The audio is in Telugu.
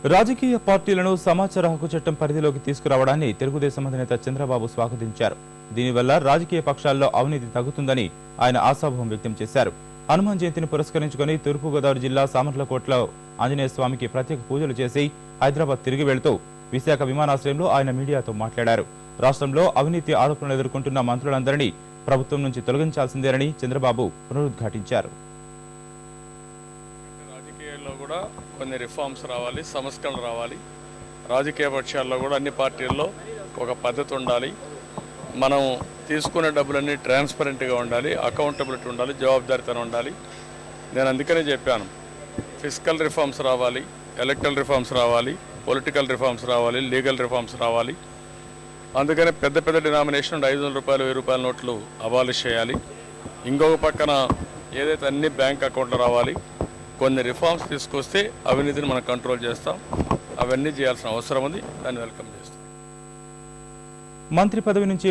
రాజకీయ పార్టీలను సమాచార హక్కు చట్టం పరిధిలోకి తీసుకురావడాన్ని తెలుగుదేశం అధినేత చంద్రబాబు స్వాగతించారు. దీనివల్ల రాజకీయ పక్షాల్లో అవినీతి తగ్గుతుందని ఆయన ఆశాభావం వ్యక్తం చేశారు. హనుమాన్ జయంతిని పురస్కరించుకుని తూర్పుగోదావరి జిల్లా సామర్లకోటలో ఆంజనేయ స్వామికి ప్రత్యేక పూజలు చేసి హైదరాబాద్ తిరిగి వెళుతూ విశాఖ విమానాశ్రయంలో ఆయన మీడియాతో మాట్లాడారు. రాష్ట్రంలో అవినీతి ఆరోపణలు ఎదుర్కొంటున్న మంత్రులందరినీ ప్రభుత్వం నుంచి తొలగించాల్సిందేనని చంద్రబాబు పునరుద్ఘాటించారు. రాజకీయాల్లో కూడా కొన్ని రిఫార్మ్స్ రావాలి, సంస్కరణ రావాలి. రాజకీయ పక్షాల్లో కూడా అన్ని పార్టీల్లో ఒక పద్ధతి ఉండాలి. మనం తీసుకునే డబ్బులన్నీ ట్రాన్స్పరెంట్గా ఉండాలి, అకౌంటబిలిటీ ఉండాలి, జవాబుదారీతనం ఉండాలి. నేను అందుకనే చెప్పాను, ఫిజికల్ రిఫార్మ్స్ రావాలి, ఎలక్ట్రల్ రిఫార్మ్స్ రావాలి, పొలిటికల్ రిఫార్మ్స్ రావాలి, లీగల్ రిఫార్మ్స్ రావాలి. అందుకనే పెద్ద పెద్ద డినామినేషన్ 500 రూపాయలు 1000 రూపాయల నోట్లు అబాలిష్ చేయాలి. ఇంకొక పక్కన ఏదైతే అన్ని బ్యాంక్ అకౌంట్లు రావాలి. కొన్ని రిఫార్మ్స్ తీసుకొస్తే అవినీతిని మనం కంట్రోల్ చేస్తాం. అవన్నీ చేయాల్సిన అవసరం ఉంది. దాన్ని వెల్కమ్ చేస్తాం. మంత్రి పదవి నుంచి